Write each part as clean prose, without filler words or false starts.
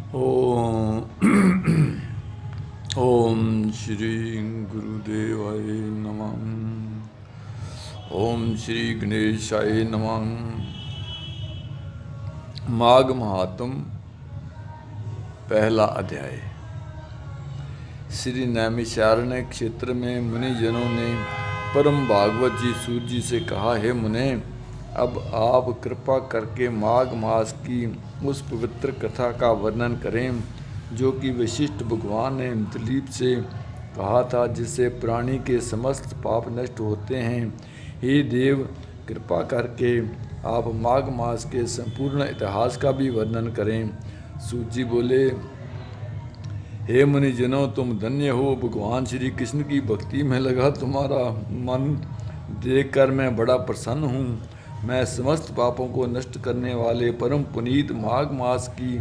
ओम ओम श्री गुरुदेवाय नमः। ओम श्री गणेशाय नमः। माघ महात्म पहला अध्याय। श्री नैमिषारण्य क्षेत्र में मुनिजनों ने परम भागवत जी सूत जी से कहा, हे मुने, अब आप कृपा करके माघ मास की उस पवित्र कथा का वर्णन करें जो कि वशिष्ठ भगवान ने दिलीप से कहा था, जिससे प्राणी के समस्त पाप नष्ट होते हैं। हे देव, कृपा करके आप माघ मास के संपूर्ण इतिहास का भी वर्णन करें। सूत जी बोले, हे मुनिजनों, तुम धन्य हो। भगवान श्री कृष्ण की भक्ति में लगा तुम्हारा मन देखकर मैं बड़ा प्रसन्न हूँ। मैं समस्त पापों को नष्ट करने वाले परम पुनीत माघ मास की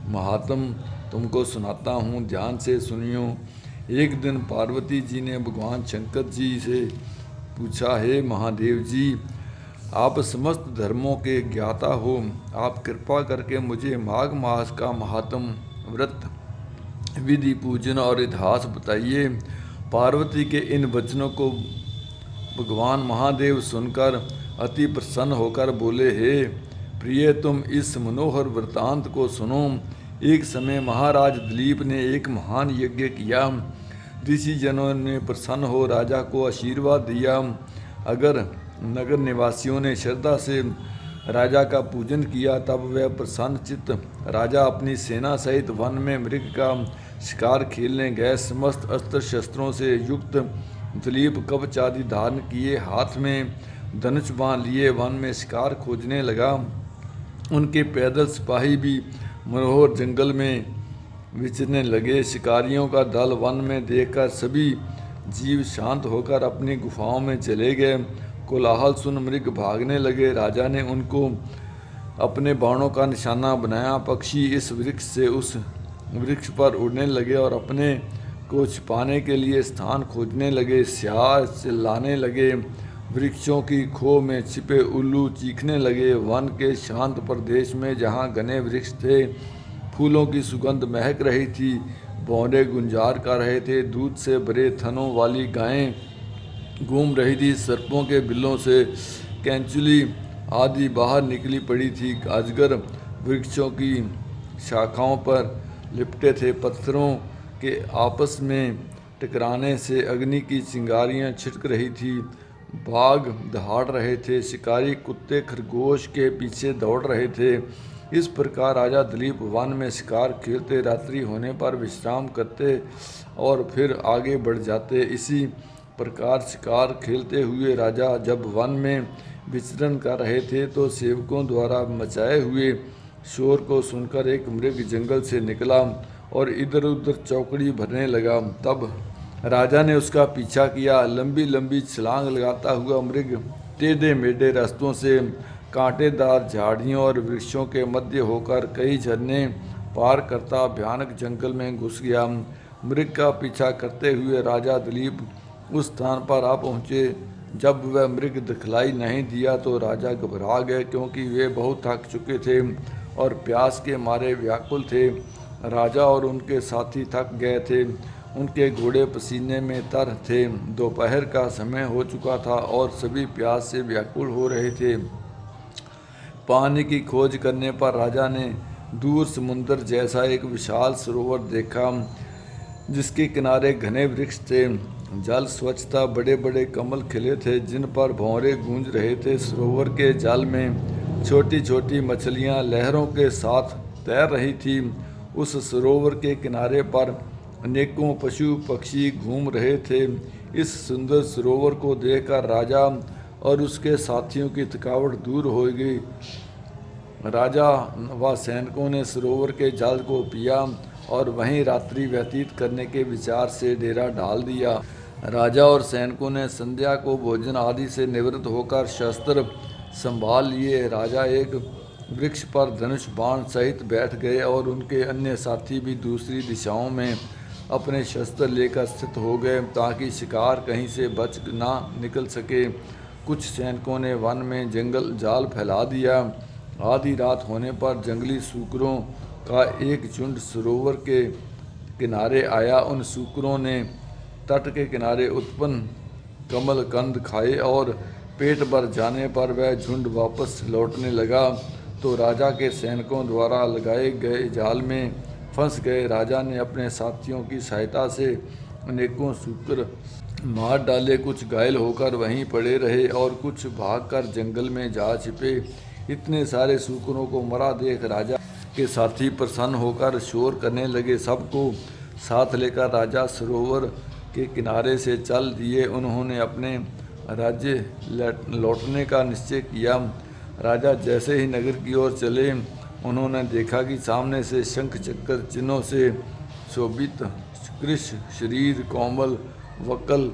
महात्म तुमको सुनाता हूँ, ध्यान से सुनियो। एक दिन पार्वती जी ने भगवान शंकर जी से पूछा, हे महादेव जी, आप समस्त धर्मों के ज्ञाता हो, आप कृपा करके मुझे माघ मास का महात्म, व्रत विधि, पूजन और इतिहास बताइए। पार्वती के इन वचनों को भगवान महादेव सुनकर अति प्रसन्न होकर बोले, हे प्रिय, तुम इस मनोहर वृतांत को सुनो। एक समय महाराज दिलीप ने एक महान यज्ञ किया। ऋषि जनों ने प्रसन्न हो राजा को आशीर्वाद दिया। अगर नगर निवासियों ने श्रद्धा से राजा का पूजन किया, तब वह प्रसन्न चित्त राजा अपनी सेना सहित वन में मृग का शिकार खेलने गए। समस्त अस्त्र शस्त्रों से युक्त दिलीप कवच आदि धारण किए, हाथ में धनुष बाण लिए वन में शिकार खोजने लगा। उनके पैदल सिपाही भी मनोहर जंगल में विचरने लगे। शिकारियों का दल वन में देखकर सभी जीव शांत होकर अपनी गुफाओं में चले गए। कोलाहल सुन मृग भागने लगे। राजा ने उनको अपने बाणों का निशाना बनाया। पक्षी इस वृक्ष से उस वृक्ष पर उड़ने लगे और अपने को छिपाने के लिए स्थान खोजने लगे। सियार चिल्लाने लगे। वृक्षों की खो में छिपे उल्लू चीखने लगे। वन के शांत प्रदेश में जहाँ घने वृक्ष थे, फूलों की सुगंध महक रही थी, भौरे गुंजार कर रहे थे। दूध से भरे थनों वाली गायें घूम रही थी। सर्पों के बिलों से कैंचुली आदि बाहर निकली पड़ी थी। अजगर वृक्षों की शाखाओं पर लिपटे थे। पत्थरों के आपस में टकराने से अग्नि की चिंगारियां छिटक रही थी। बाघ दहाड़ रहे थे। शिकारी कुत्ते खरगोश के पीछे दौड़ रहे थे। इस प्रकार राजा दिलीप वन में शिकार खेलते, रात्रि होने पर विश्राम करते और फिर आगे बढ़ जाते। इसी प्रकार शिकार खेलते हुए राजा जब वन में विचरण कर रहे थे, तो सेवकों द्वारा मचाए हुए शोर को सुनकर एक मृग जंगल से निकला और इधर उधर चौकड़ी भरने लगा। तब राजा ने उसका पीछा किया। लंबी लंबी छलांग लगाता हुआ मृग टेढ़े मेढ़े रास्तों से, कांटेदार झाड़ियों और वृक्षों के मध्य होकर कई झरने पार करता भयानक जंगल में घुस गया। मृग का पीछा करते हुए राजा दिलीप उस स्थान पर आ पहुँचे। जब वह मृग दिखलाई नहीं दिया तो राजा घबरा गए, क्योंकि वे बहुत थक चुके थे और प्यास के मारे व्याकुल थे। राजा और उनके साथी थक गए थे। उनके घोड़े पसीने में तर थे। दोपहर का समय हो चुका था और सभी प्यास से व्याकुल हो रहे थे। पानी की खोज करने पर राजा ने दूर समुद्र जैसा एक विशाल सरोवर देखा, जिसके किनारे घने वृक्ष थे। जल स्वच्छ था। बड़े बड़े कमल खिले थे, जिन पर भंवरे गूंज रहे थे। सरोवर के जल में छोटी छोटी मछलियां लहरों के साथ तैर रही थी। उस सरोवर के किनारे पर अनेकों पशु पक्षी घूम रहे थे। इस सुंदर सरोवर को देखकर राजा और उसके साथियों की थकावट दूर हो गई। राजा व सैनिकों ने सरोवर के जल को पिया और वहीं रात्रि व्यतीत करने के विचार से डेरा डाल दिया। राजा और सैनिकों ने संध्या को भोजन आदि से निवृत्त होकर शस्त्र संभाल लिए। राजा एक वृक्ष पर धनुष बाण सहित बैठ गए और उनके अन्य साथी भी दूसरी दिशाओं में अपने शस्त्र लेकर स्थित हो गए, ताकि शिकार कहीं से बच ना निकल सके। कुछ सैनिकों ने वन में जंगल जाल फैला दिया। आधी रात होने पर जंगली सूकरों का एक झुंड सरोवर के किनारे आया। उन सूकरों ने तट के किनारे उत्पन्न कमल कंद खाए और पेट भर जाने पर वह झुंड वापस लौटने लगा तो राजा के सैनिकों द्वारा लगाए गए जाल में फंस गए। राजा ने अपने साथियों की सहायता से अनेकों सूकर मार डाले, कुछ घायल होकर वहीं पड़े रहे और कुछ भागकर जंगल में जा छिपे। इतने सारे सूकरों को मरा देख राजा के साथी प्रसन्न होकर शोर करने लगे। सबको साथ लेकर राजा सरोवर के किनारे से चल दिए। उन्होंने अपने राज्य लौटने का निश्चय किया। राजा जैसे ही नगर की ओर चले, उन्होंने देखा कि सामने से शंख चक्र चिन्हों से शोभित कृश शरीर कोमल वक्ल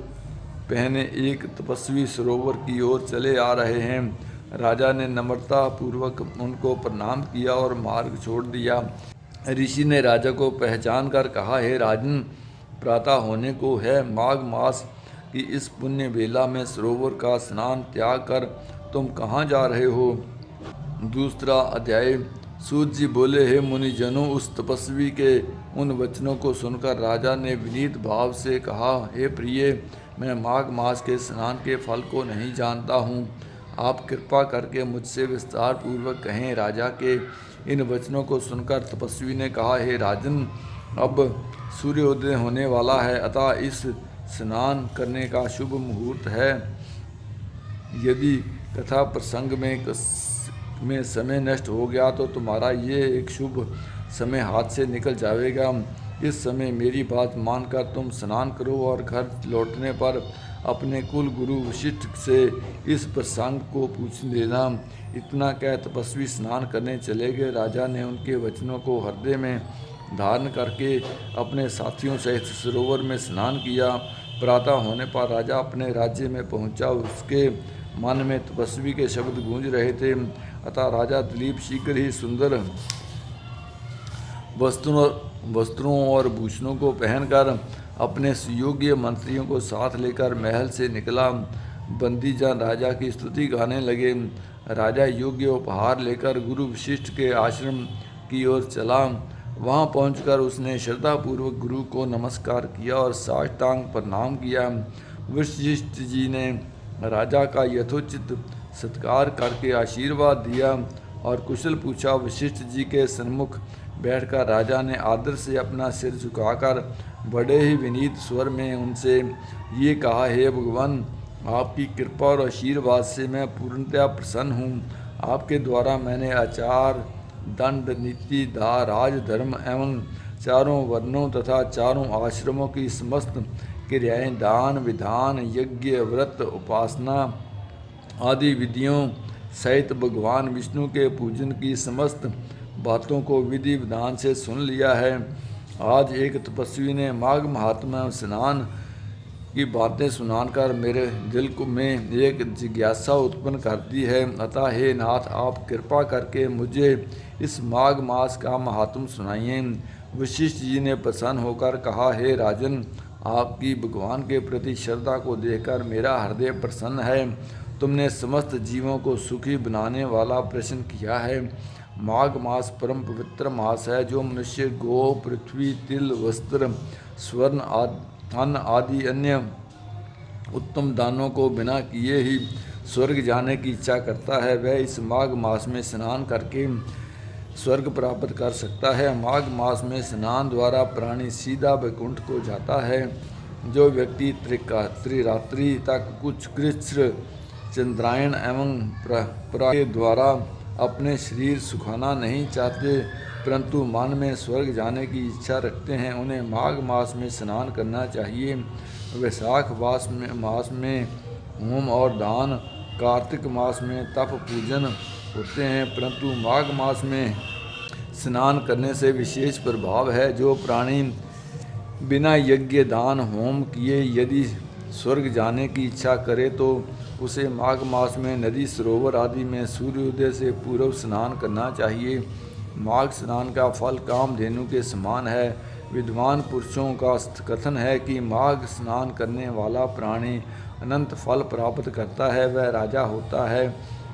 पहने एक तपस्वी सरोवर की ओर चले आ रहे हैं। राजा ने नम्रता पूर्वक उनको प्रणाम किया और मार्ग छोड़ दिया। ऋषि ने राजा को पहचान कर कहा, हे राजन, प्रातः होने को है। माघ मास की इस पुण्य बेला में सरोवर का स्नान त्याग कर तुम कहाँ जा रहे हो? दूसरा अध्याय। सूत जी बोले, हे मुनिजनों, उस तपस्वी के उन वचनों को सुनकर राजा ने विनीत भाव से कहा, हे प्रिय, मैं माघ मास के स्नान के फल को नहीं जानता हूँ। आप कृपा करके मुझसे विस्तार पूर्वक कहें। राजा के इन वचनों को सुनकर तपस्वी ने कहा, हे राजन, अब सूर्योदय होने वाला है, अतः इस स्नान करने का शुभ मुहूर्त है। यदि कथा प्रसंग में समय नष्ट हो गया तो तुम्हारा ये एक शुभ समय हाथ से निकल जाएगा। इस समय मेरी बात मानकर तुम स्नान करो और घर लौटने पर अपने कुल गुरु वशिष्ठ से इस प्रसंग को पूछ लेना। इतना कह तपस्वी स्नान करने चले गए। राजा ने उनके वचनों को हृदय में धारण करके अपने साथियों सहित सरोवर में स्नान किया। प्रातः होने पर राजा अपने राज्य में पहुंचा। उसके मन में तपस्वी के शब्द गूंज रहे थे। अतः राजा दिलीप शीघ्र ही सुंदर वस्त्रों और भूषणों को पहनकर अपने सुयोग्य मंत्रियों को साथ लेकर महल से निकला। बंदीजन राजा की स्तुति गाने लगे। राजा योग्य उपहार लेकर गुरु वशिष्ठ के आश्रम की ओर चला। वहां पहुंचकर उसने श्रद्धापूर्वक गुरु को नमस्कार किया और साष्टांग प्रणाम किया। वशिष्ठ जी ने राजा का यथोचित सत्कार करके आशीर्वाद दिया और कुशल पूछा। वशिष्ठ जी के सन्मुख बैठकर राजा ने आदर से अपना सिर झुकाकर बड़े ही विनीत स्वर में उनसे ये कहा, हे भगवान, आपकी कृपा और आशीर्वाद से मैं पूर्णतया प्रसन्न हूँ। आपके द्वारा मैंने आचार, दंड, नीति, राजधर्म एवं चारों वर्णों तथा चारों आश्रमों की समस्त क्रियाएं, दान, विधान, यज्ञ, व्रत, उपासना आदि विधियों सहित भगवान विष्णु के पूजन की समस्त बातों को विधि विधान से सुन लिया है। आज एक तपस्वी ने माघ महात्म्य स्नान की बातें सुनाकर मेरे दिल में एक जिज्ञासा उत्पन्न कर दी है। अतः हे नाथ, आप कृपा करके मुझे इस माघ मास का महात्म सुनाइए। वशिष्ठ जी ने प्रसन्न होकर कहा, हे राजन, आपकी भगवान के प्रति श्रद्धा को देखकर मेरा हृदय प्रसन्न है। तुमने समस्त जीवों को सुखी बनाने वाला प्रश्न किया है। माघ मास परम पवित्र मास है, जो मनुष्य गो, पृथ्वी, तिल, वस्त्र, स्वर्ण, अन्न आदि अन्य उत्तम दानों को बिना किए ही स्वर्ग जाने की इच्छा करता है, वह इस माघ मास में स्नान करके स्वर्ग प्राप्त कर सकता है। माघ मास में स्नान द्वारा प्राणी सीधा वैकुंठ को जाता है। जो व्यक्ति त्रिरात्रि तक कुछ कृष्ण, चंद्रायण एवं के द्वारा अपने शरीर सुखाना नहीं चाहते, परंतु मन में स्वर्ग जाने की इच्छा रखते हैं, उन्हें माघ मास में स्नान करना चाहिए। वैशाख मास में होम और दान, कार्तिक मास में तप पूजन होते हैं, परंतु माघ मास में स्नान करने से विशेष प्रभाव है। जो प्राणी बिना यज्ञ, दान, होम किए यदि स्वर्ग जाने की इच्छा करे तो उसे माघ मास में नदी, सरोवर आदि में सूर्योदय से पूर्व स्नान करना चाहिए। माघ स्नान का फल कामधेनु के समान है। विद्वान पुरुषों का कथन है कि माघ स्नान करने वाला प्राणी अनंत फल प्राप्त करता है, वह राजा होता है।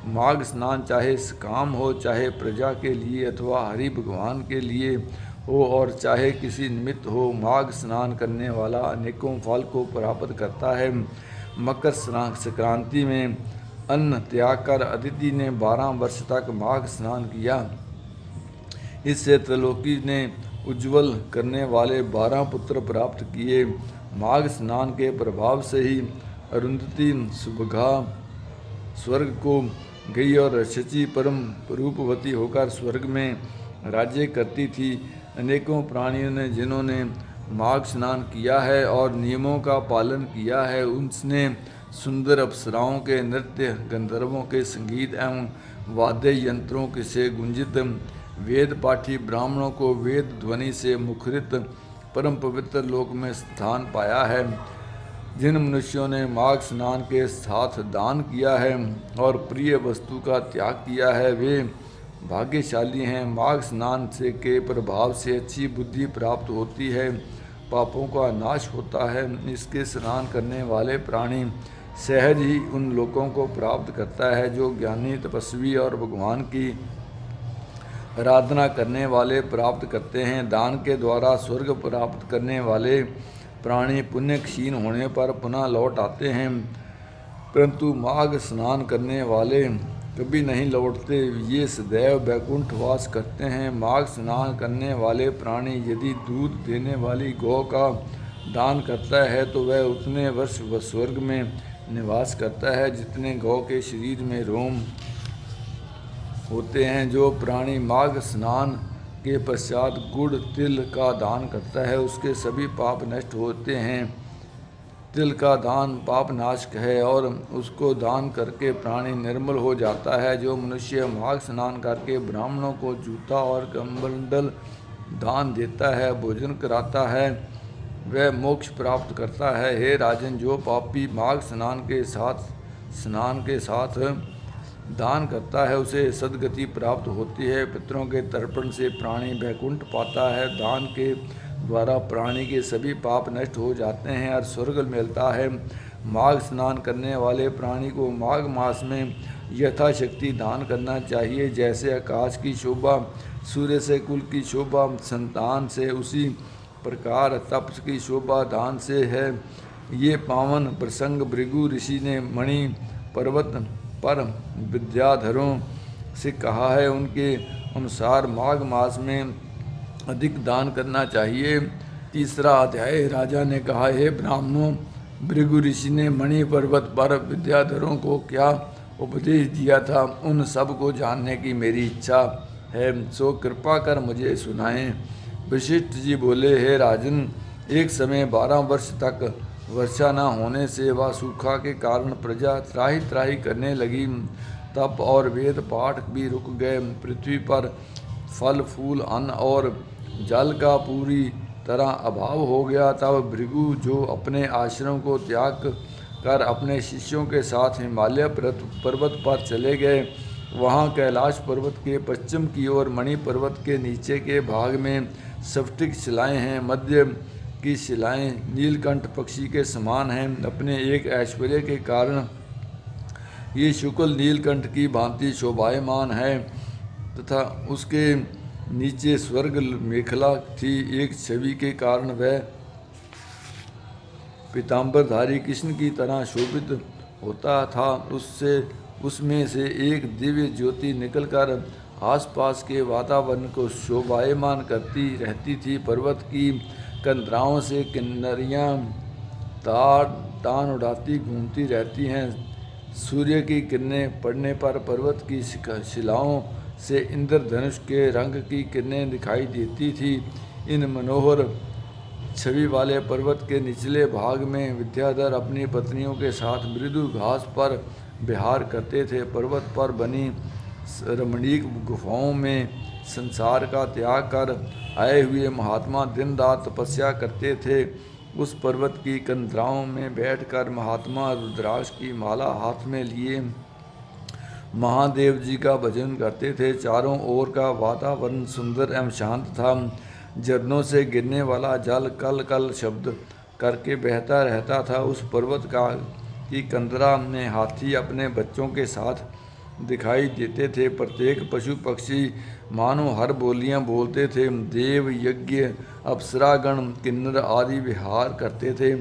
माघ स्नान चाहे काम हो, चाहे प्रजा के लिए अथवा हरि भगवान के लिए हो, और चाहे किसी निमित्त हो, माघ स्नान करने वाला अनेकों फल को प्राप्त करता है। मकर संक्रांति में अन्न त्याग कर अदिति ने 12 वर्ष तक माघ स्नान किया। इससे त्रैलोकी ने उज्ज्वल करने वाले 12 पुत्र प्राप्त किए। माघ स्नान के प्रभाव से ही अरुंधति सुभगा स्वर्ग को गई और शची परम रूपवती होकर स्वर्ग में राज्य करती थी। अनेकों प्राणियों ने जिन्होंने माघ स्नान किया है और नियमों का पालन किया है, उसने सुंदर अप्सराओं के नृत्य, गंधर्वों के संगीत एवं वाद्य यंत्रों से गुंजित, वेद पाठी ब्राह्मणों को वेद ध्वनि से मुखरित परम पवित्र लोक में स्थान पाया है। जिन मनुष्यों ने माघ स्नान के साथ दान किया है और प्रिय वस्तु का त्याग किया है, वे भाग्यशाली हैं। माघ स्नान से के प्रभाव से अच्छी बुद्धि प्राप्त होती है, पापों का नाश होता है। इसके स्नान करने वाले प्राणी सहज ही उन लोगों को प्राप्त करता है जो ज्ञानी, तपस्वी और भगवान की आराधना करने वाले प्राप्त करते हैं। दान के द्वारा स्वर्ग प्राप्त करने वाले प्राणी पुण्य क्षीण होने पर पुनः लौट आते हैं, परंतु माघ स्नान करने वाले कभी नहीं लौटते, ये सदैव बैकुंठ वास करते हैं। माघ स्नान करने वाले प्राणी यदि दूध देने वाली गौ का दान करता है तो वह उतने वर्ष स्वर्ग में निवास करता है जितने गौ के शरीर में रोम होते हैं। जो प्राणी माघ स्नान के पश्चात गुड़ तिल का दान करता है, उसके सभी पाप नष्ट होते हैं। तिल का दान पाप नाशक है और उसको दान करके प्राणी निर्मल हो जाता है। जो मनुष्य माघ स्नान करके ब्राह्मणों को जूता और कमंडल दान देता है, भोजन कराता है, वह मोक्ष प्राप्त करता है। हे राजन, जो पापी माघ स्नान के साथ दान करता है उसे सद्गति प्राप्त होती है। पितरों के तर्पण से प्राणी वैकुंठ पाता है। दान के द्वारा प्राणी के सभी पाप नष्ट हो जाते हैं और स्वर्ग मिलता है। माघ स्नान करने वाले प्राणी को माघ मास में यथाशक्ति दान करना चाहिए। जैसे आकाश की शोभा सूर्य से कुल की शोभा संतान से, उसी प्रकार तप की शोभा दान से है। ये पावन प्रसंग भृगु ऋषि ने मणि पर्वत पर विद्याधरों से कहा है। उनके अनुसार माघ मास में अधिक दान करना चाहिए। तीसरा अध्याय राजा ने कहा, हे ब्राह्मणों, भृगु ऋषि ने मणि पर्वत पर विद्याधरों को क्या उपदेश दिया था, उन सब को जानने की मेरी इच्छा है, सो कृपा कर मुझे सुनाएं। वशिष्ठ जी बोले, हे राजन, एक समय 12 वर्ष तक वर्षा न होने से व सूखा के कारण प्रजा त्राही त्राही करने लगी। तप और वेद पाठ भी रुक गए। पृथ्वी पर फल फूल अन्न और जल का पूरी तरह अभाव हो गया। तब भृगु, जो अपने आश्रम को त्याग कर अपने शिष्यों के साथ हिमालय पर्वत पर चले गए, वहाँ कैलाश पर्वत के पश्चिम की ओर मणि पर्वत के नीचे के भाग में स्फटिक शिलाएँ हैं। मध्य की शिलाएं नीलकंठ पक्षी के समान हैं। अपने एक ऐश्वर्य के कारण ये शुक्ल नीलकंठ की भांति शोभायमान है तथा उसके नीचे स्वर्ग मेखला थी। एक छवि के कारण वह पीताम्बरधारी कृष्ण की तरह शोभित होता था। उसमें से एक दिव्य ज्योति निकलकर आसपास के वातावरण को शोभायमान करती रहती थी। पर्वत की कंदराओं से किन्नरियाँ तान उड़ाती घूमती रहती हैं। सूर्य की किरणें पड़ने पर पर्वत की शिलाओं से इंद्रधनुष के रंग की किरणें दिखाई देती थी। इन मनोहर छवि वाले पर्वत के निचले भाग में विद्याधर अपनी पत्नियों के साथ मृदु घास पर विहार करते थे। पर्वत पर बनी रमणीक गुफाओं में संसार का त्याग कर आए हुए महात्मा दिन रात तपस्या करते थे। उस पर्वत की कंदराओं में बैठकर महात्मा रुद्राक्ष की माला हाथ में लिए महादेव जी का भजन करते थे। चारों ओर का वातावरण सुंदर एवं शांत था। झरनों से गिरने वाला जल कल कल शब्द करके बहता रहता था। उस पर्वत की कंदरा में हाथी अपने बच्चों के साथ दिखाई देते थे। प्रत्येक पशु पक्षी मानो हर बोलियां बोलते थे। देव, यज्ञ, अप्सरागण, किन्नर आदि विहार करते थे।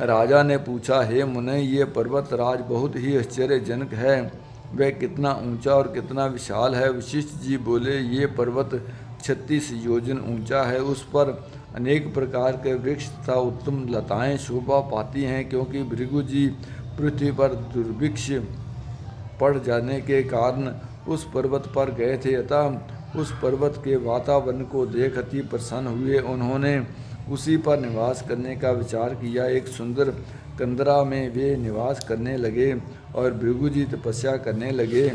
राजा ने पूछा, हे मुने, ये पर्वत राज बहुत ही आश्चर्यजनक है। वह कितना ऊंचा और कितना विशाल है। वशिष्ठ जी बोले, ये पर्वत 36 योजन ऊंचा है। उस पर अनेक प्रकार के वृक्ष तथा उत्तम लताएं शोभा पाती हैं, क्योंकि भृगु जी पृथ्वी पर दुर्भिक्ष पड़ जाने के कारण उस पर्वत पर गए थे। अतः उस पर्वत के वातावरण को देख अति प्रसन्न हुए। उन्होंने उसी पर निवास करने का विचार किया। एक सुंदर कंदरा में वे निवास करने लगे और भृगु जी तपस्या करने लगे।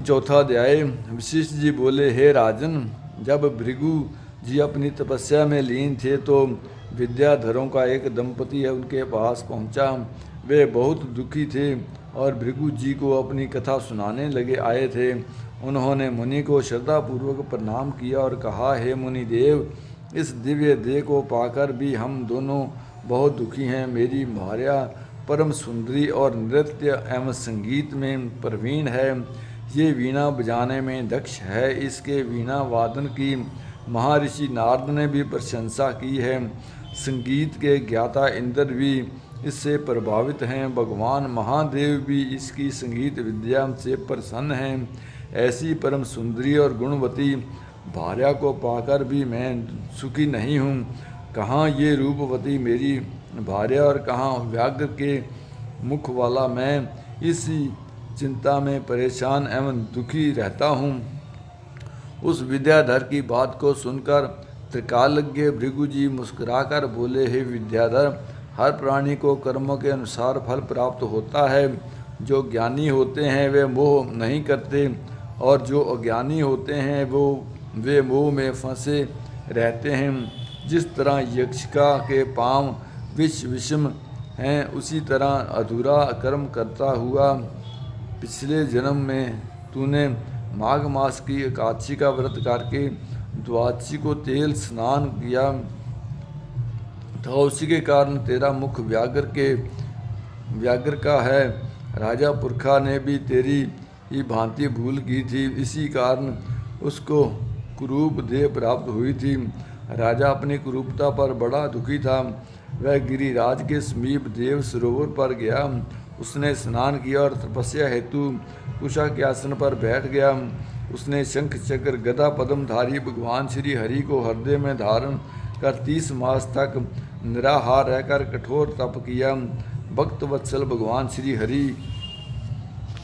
चौथा अध्याय। वशिष्ठ जी बोले, हे राजन, जब भृगु जी अपनी तपस्या में लीन थे तो विद्याधरों का एक दंपति उनके पास पहुंचा। वे बहुत दुखी थे और भृगु जी को अपनी कथा सुनाने लगे आए थे। उन्होंने मुनि को श्रद्धापूर्वक प्रणाम किया और कहा, हे मुनि देव, इस दिव्य देह को पाकर भी हम दोनों बहुत दुखी हैं। मेरी भार्या परम सुंदरी और नृत्य एवं संगीत में प्रवीण है। ये वीणा बजाने में दक्ष है। इसके वीणा वादन की महर्षि नारद ने भी प्रशंसा की है। संगीत के ज्ञाता इंद्र भी इससे प्रभावित हैं। भगवान महादेव भी इसकी संगीत विद्या से प्रसन्न हैं। ऐसी परम सुंदरी और गुणवती भार्या को पाकर भी मैं सुखी नहीं हूँ। कहाँ ये रूपवती मेरी भार्या और कहाँ व्याघ्र के मुख वाला मैं। इसी चिंता में परेशान एवं दुखी रहता हूँ। उस विद्याधर की बात को सुनकर त्रिकालज्ञ भृगु जी मुस्कुराकर बोले, हे विद्याधर, हर प्राणी को कर्मों के अनुसार फल प्राप्त होता है। जो ज्ञानी होते हैं वे मोह नहीं करते और जो अज्ञानी होते हैं वे मोह में फंसे रहते हैं। जिस तरह यक्षिका के पांव विषम हैं, उसी तरह अधूरा कर्म करता हुआ पिछले जन्म में तूने माघ मास की एकादशी का व्रत करके द्वादशी को तेल स्नान किया था। उसी के कारण तेरा मुख व्याघ्र का है। राजा पुरखा ने भी तेरी ही भांति भूल की थी। इसी कारण उसको कुरूप देह प्राप्त हुई थी। राजा अपनी कुरूपता पर बड़ा दुखी था। वह गिरिराज के समीप देव सरोवर पर गया। उसने स्नान किया और तपस्या हेतु कुशा के आसन पर बैठ गया। उसने शंख चक्र गदा पद्मधारी भगवान श्री हरि को हृदय में धारण कर 30 मास तक निराहार रहकर कठोर तप किया। भक्त वत्सल भगवान श्री हरि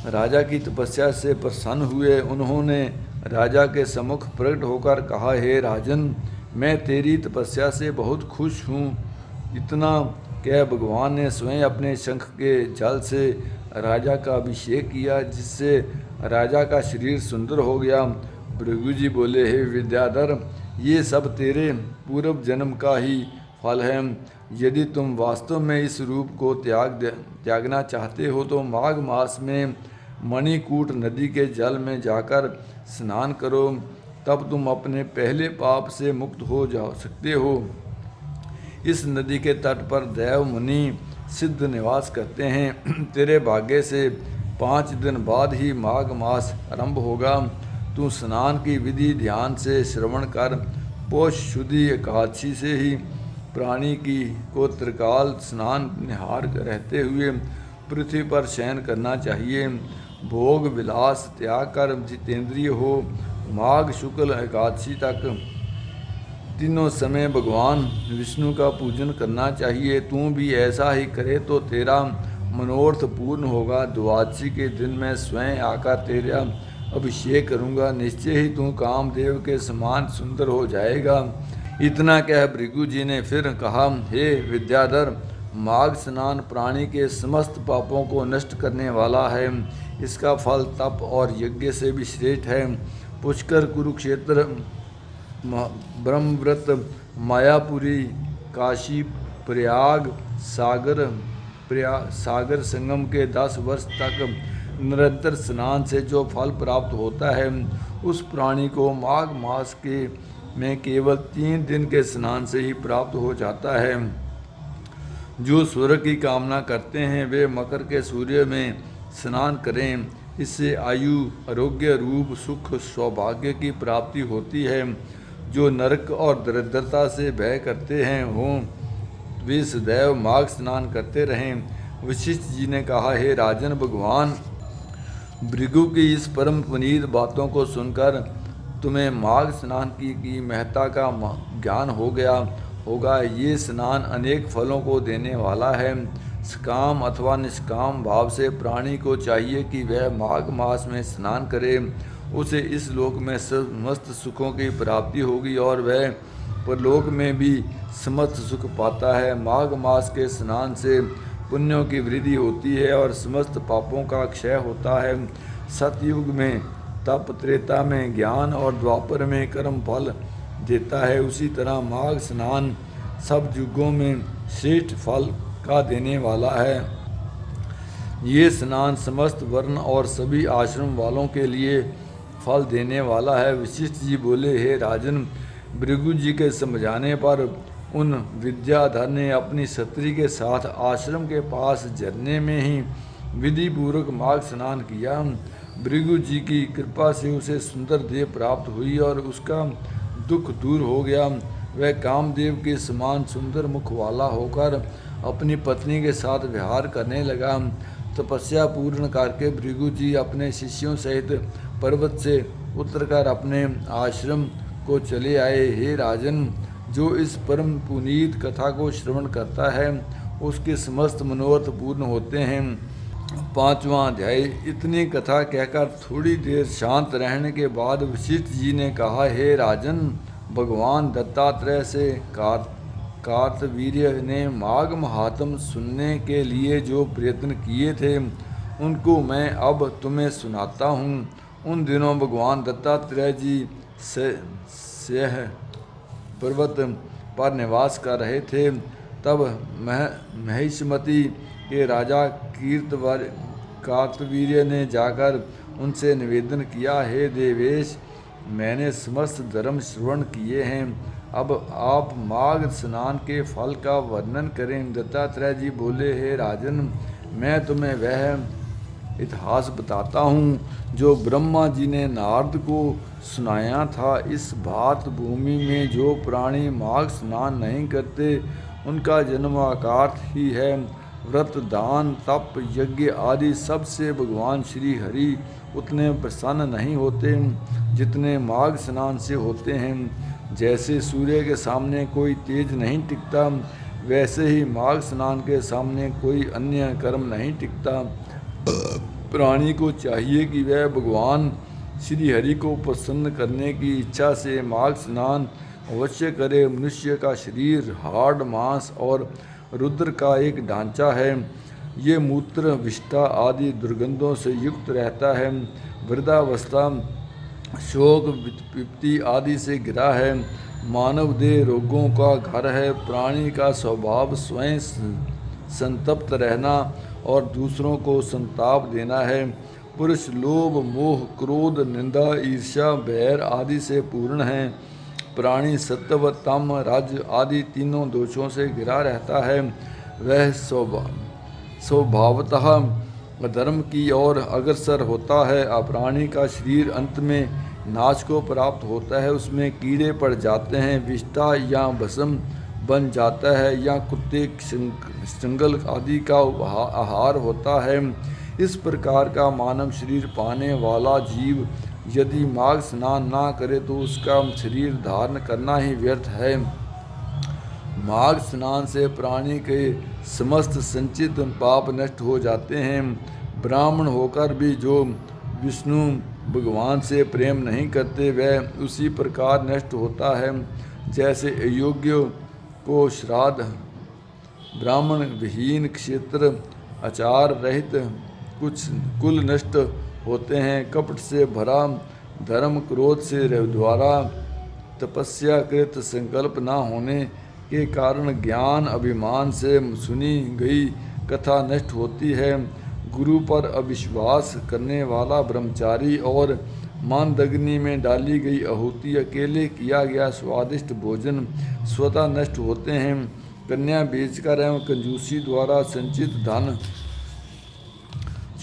राजा की तपस्या से प्रसन्न हुए। उन्होंने राजा के सम्मुख प्रकट होकर कहा, हे राजन, मैं तेरी तपस्या से बहुत खुश हूँ। इतना कह भगवान ने स्वयं अपने शंख के जल से राजा का अभिषेक किया, जिससे राजा का शरीर सुंदर हो गया। भृगु जी बोले, हे विद्याधर, ये सब तेरे पूर्व जन्म का ही फल है। यदि तुम वास्तव में इस रूप को त्यागना चाहते हो तो माघ मास में मणिकूट नदी के जल में जाकर स्नान करो। तब तुम अपने पहले पाप से मुक्त हो जा सकते हो। इस नदी के तट पर देव मुनि सिद्ध निवास करते हैं। तेरे भाग्य से 5 दिन बाद ही माघ मास आरंभ होगा। तू स्नान की विधि ध्यान से श्रवण कर। पौष शुद्धि एकादशी से ही प्राणी को त्रिकाल स्नान निहार रहते हुए पृथ्वी पर शयन करना चाहिए। भोग विलास त्याग कर जितेंद्रिय हो। माघ शुक्ल एकादशी तक तीनों समय भगवान विष्णु का पूजन करना चाहिए। तू भी ऐसा ही करे तो तेरा मनोरथ पूर्ण होगा। द्वादशी के दिन मैं स्वयं आकर तेरा अभिषेक करूँगा। निश्चय ही तू कामदेव के समान सुंदर हो जाएगा। इतना कह भृगु जी ने फिर कहा, हे विद्याधर, माघ स्नान प्राणी के समस्त पापों को नष्ट करने वाला है। इसका फल तप और यज्ञ से भी श्रेष्ठ है। पुष्कर, कुरुक्षेत्र, ब्रह्मव्रत, मायापुरी, काशी, प्रयाग, सागर संगम के 10 वर्ष तक निरंतर स्नान से जो फल प्राप्त होता है, उस प्राणी को माघ मास में केवल 3 दिन के स्नान से ही प्राप्त हो जाता है। जो स्वर्ग की कामना करते हैं वे मकर के सूर्य में स्नान करें। इससे आयु, आरोग्य, रूप, सुख, सौभाग्य की प्राप्ति होती है। जो नरक और दरिद्रता से भय करते हैं हों वे सदैव माघ स्नान करते रहें। वशिष्ठ जी ने कहा, हे राजन, भगवान भृगु की इस परम पुनीत बातों को सुनकर तुम्हें माघ स्नान की महत्ता का ज्ञान हो गया होगा। ये स्नान अनेक फलों को देने वाला है। सकाम अथवा निष्काम भाव से प्राणी को चाहिए कि वह माघ मास में स्नान करे। उसे इस लोक में समस्त सुखों की प्राप्ति होगी और वह परलोक में भी समस्त सुख पाता है। माघ मास के स्नान से पुण्यों की वृद्धि होती है और समस्त पापों का क्षय होता है। सतयुग में तप, त्रेता में ज्ञान और द्वापर में कर्म फल देता है। उसी तरह माघ स्नान सब युगों में श्रेष्ठ फल का देने वाला है। ये स्नान समस्त वर्ण और सभी आश्रम वालों के लिए फल देने वाला है। वशिष्ठ जी बोले, हे राजन, भृगु जी के समझाने पर उन विद्याधर ने अपनी छत्री के साथ आश्रम के पास झरने में ही विधि पूर्वक माघ स्नान किया। भृगु जी की कृपा से उसे सुंदर देह प्राप्त हुई और उसका दुख दूर हो गया। वह कामदेव के समान सुंदर मुख वाला होकर अपनी पत्नी के साथ विहार करने लगा। तपस्या पूर्ण करके भृगु जी अपने शिष्यों सहित पर्वत से उतरकर अपने आश्रम को चले आए। हे राजन, जो इस परम पुनीत कथा को श्रवण करता है उसके समस्त मनोरथ पूर्ण होते हैं। 5वां अध्याय। इतनी कथा कहकर थोड़ी देर शांत रहने के बाद वशिष्ठ जी ने कहा, हे राजन, भगवान दत्तात्रेय से कार्तवीर्य ने माघ महात्म सुनने के लिए जो प्रयत्न किए थे उनको मैं अब तुम्हें सुनाता हूँ। उन दिनों भगवान दत्तात्रेय जी सेह पर्वत पर निवास कर रहे थे। तब महिष्मति के राजा कार्तवीर्य ने जाकर उनसे निवेदन किया, हे देवेश, मैंने समस्त धर्म श्रवण किए हैं, अब आप माघ स्नान के फल का वर्णन करें। दत्तात्रेय जी बोले, हे राजन, मैं तुम्हें वह इतिहास बताता हूँ जो ब्रह्मा जी ने नारद को सुनाया था। इस भात भूमि में जो प्राणी माघ स्नान नहीं करते उनका जन्म अकार्थ ही है। व्रत, दान, तप, यज्ञ आदि सबसे भगवान श्री हरि उतने प्रसन्न नहीं होते जितने माघ स्नान से होते हैं। जैसे सूर्य के सामने कोई तेज नहीं टिकता, वैसे ही माघ स्नान के सामने कोई अन्य कर्म नहीं टिकता। प्राणी को चाहिए कि वह भगवान श्री हरि को प्रसन्न करने की इच्छा से माघ स्नान अवश्य करे। मनुष्य का शरीर हाड़, मांस और रुद्र का एक ढांचा है। ये मूत्र, विष्ठा आदि दुर्गंधों से युक्त रहता है। वृद्धावस्था, शोक, विपत्ति आदि से घिरा है। मानव देह रोगों का घर है। प्राणी का स्वभाव स्वयं संतप्त रहना और दूसरों को संताप देना है। पुरुष लोभ, मोह, क्रोध, निंदा, ईर्ष्या, बैर आदि से पूर्ण है। प्राणी सत्व, तम, रज आदि तीनों दोषों से घिरा रहता है। वह स्वभावतः अधर्म की ओर अग्रसर होता है। प्राणी का शरीर अंत में नाश को प्राप्त होता है। उसमें कीड़े पड़ जाते हैं, विष्ठा या भस्म बन जाता है या कुत्ते, श्रृंगल आदि का आहार होता है। इस प्रकार का मानव शरीर पाने वाला जीव यदि माघ स्नान ना करे तो उसका शरीर धारण करना ही व्यर्थ है। माघ स्नान से प्राणी के समस्त संचित पाप नष्ट हो जाते हैं। ब्राह्मण होकर भी जो विष्णु भगवान से प्रेम नहीं करते वह उसी प्रकार नष्ट होता है जैसे अयोग्य को श्राद्ध, ब्राह्मण विहीन, क्षेत्र आचार रहित कुछ कुल नष्ट होते हैं। कपट से भरा धर्म, क्रोध से द्वारा तपस्या कृत संकल्प न होने के कारण ज्ञान अभिमान से सुनी गई कथा नष्ट होती है। गुरु पर अविश्वास करने वाला ब्रह्मचारी और मानदग्नि में डाली गई आहुति, अकेले किया गया स्वादिष्ट भोजन स्वतः नष्ट होते हैं। कन्या बेचकर एवं कंजूसी द्वारा संचित धन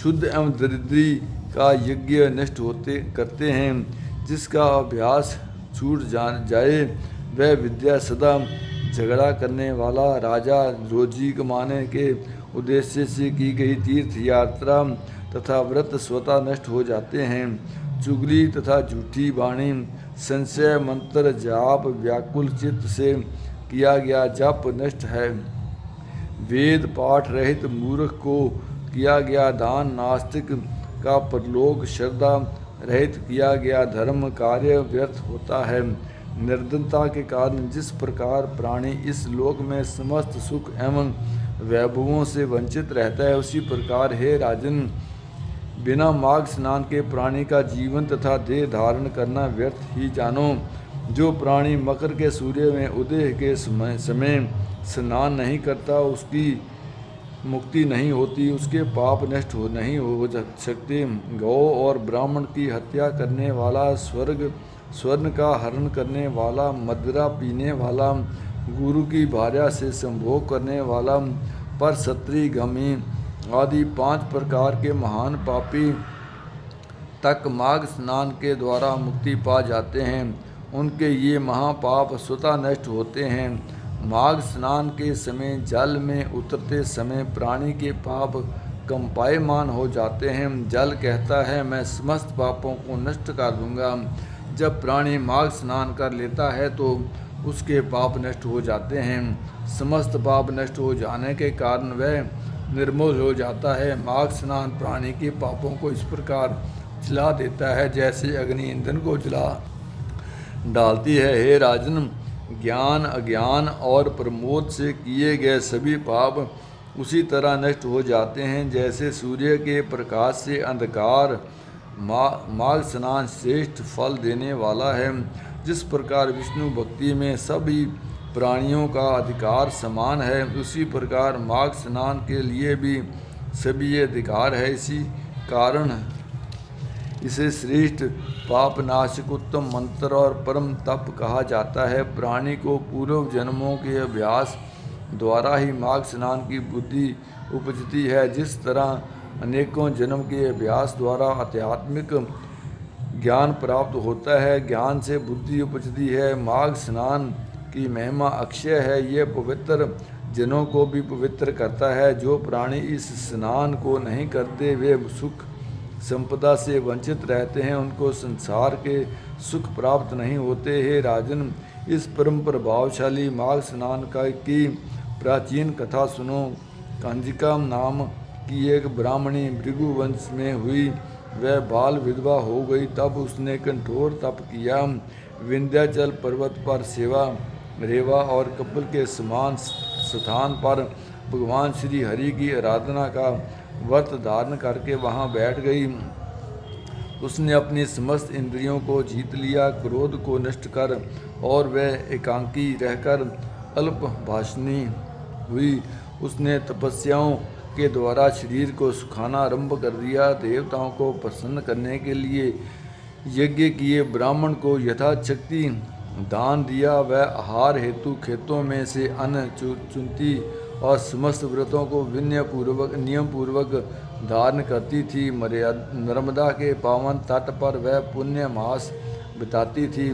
शुद्ध एवं दरिद्री का यज्ञ नष्ट होते करते हैं। जिसका अभ्यास छूट जाए वह विद्या सदा झगड़ा करने वाला राजा, रोजी कमाने के उद्देश्य से की गई तीर्थ यात्रा तथा व्रत स्वतः नष्ट हो जाते हैं। चुगली तथा झूठी वाणी, संशय, मंत्र जाप, व्याकुल चित्त से किया गया जप नष्ट है। वेद पाठ रहित मूर्ख को किया गया दान, नास्तिक का परलोक श्रद्धा रहित किया गया धर्म कार्य व्यर्थ होता है। निर्धनता के कारण जिस प्रकार प्राणी इस लोक में समस्त सुख एवं वैभवों से वंचित रहता है, उसी प्रकार हे राजन, बिना माघ स्नान के प्राणी का जीवन तथा देह धारण करना व्यर्थ ही जानो। जो प्राणी मकर के सूर्य में उदय के समय स्नान नहीं करता, उसकी मुक्ति नहीं होती, उसके पाप नष्ट नहीं हो सकते। गौ और ब्राह्मण की हत्या करने वाला, स्वर्ण का हरण करने वाला, मदिरा पीने वाला, गुरु की भार्या से संभोग करने वाला, पर क्षत्रिय गमी आदि 5 प्रकार के महान पापी तक माघ स्नान के द्वारा मुक्ति पा जाते हैं। उनके ये महापाप स्वतः नष्ट होते हैं। माघ स्नान के समय जल में उतरते समय प्राणी के पाप कंपायमान हो जाते हैं। जल कहता है, मैं समस्त पापों को नष्ट कर दूंगा। जब प्राणी माघ स्नान कर लेता है तो उसके पाप नष्ट हो जाते हैं। समस्त पाप नष्ट हो जाने के कारण वह निर्मूल हो जाता है। माघ स्नान प्राणी के पापों को इस प्रकार जला देता है जैसे अग्नि ईंधन को जला डालती है। हे राजन, ज्ञान, अज्ञान और प्रमोद से किए गए सभी पाप उसी तरह नष्ट हो जाते हैं जैसे सूर्य के प्रकाश से अंधकार। माघ स्नान श्रेष्ठ फल देने वाला है। जिस प्रकार विष्णु भक्ति में सभी प्राणियों का अधिकार समान है, उसी प्रकार माघ स्नान के लिए भी सभी अधिकार है। इसी कारण इसे श्रेष्ठ पापनाशक, उत्तम मंत्र और परम तप कहा जाता है। प्राणी को पूर्व जन्मों के अभ्यास द्वारा ही माघ स्नान की बुद्धि उपजती है। जिस तरह अनेकों जन्म के अभ्यास द्वारा आध्यात्मिक ज्ञान प्राप्त होता है, ज्ञान से बुद्धि उपजती है। माघ स्नान की महिमा अक्षय है। यह पवित्र जनों को भी पवित्र करता है। जो प्राणी इस स्नान को नहीं करते वे सुख संपदा से वंचित रहते हैं, उनको संसार के सुख प्राप्त नहीं होते। हे राजन, इस परम प्रभावशाली माघ स्नान की प्राचीन कथा सुनो। कांजिका नाम की एक ब्राह्मणी भृगुवंश में हुई। वह बाल विधवा हो गई। तब उसने कठोर तप किया। विंध्याचल पर्वत पर सेवा, रेवा और कपिल के समान स्थान पर भगवान श्री हरि की आराधना का व्रत धारण करके वहां बैठ गई। उसने अपनी समस्त इंद्रियों को जीत लिया, क्रोध को नष्ट कर, और वह एकांकी रहकर अल्प भाषणी हुई। उसने तपस्याओं के द्वारा शरीर को सुखाना आरंभ कर दिया। देवताओं को प्रसन्न करने के लिए यज्ञ किए, ब्राह्मण को यथाशक्ति दान दिया। वह आहार हेतु खेतों में से अन्न चुनती और समस्त व्रतों को नियम पूर्वक धारण करती थी। नर्मदा के पावन तट पर वह पुण्य मास बिताती थी।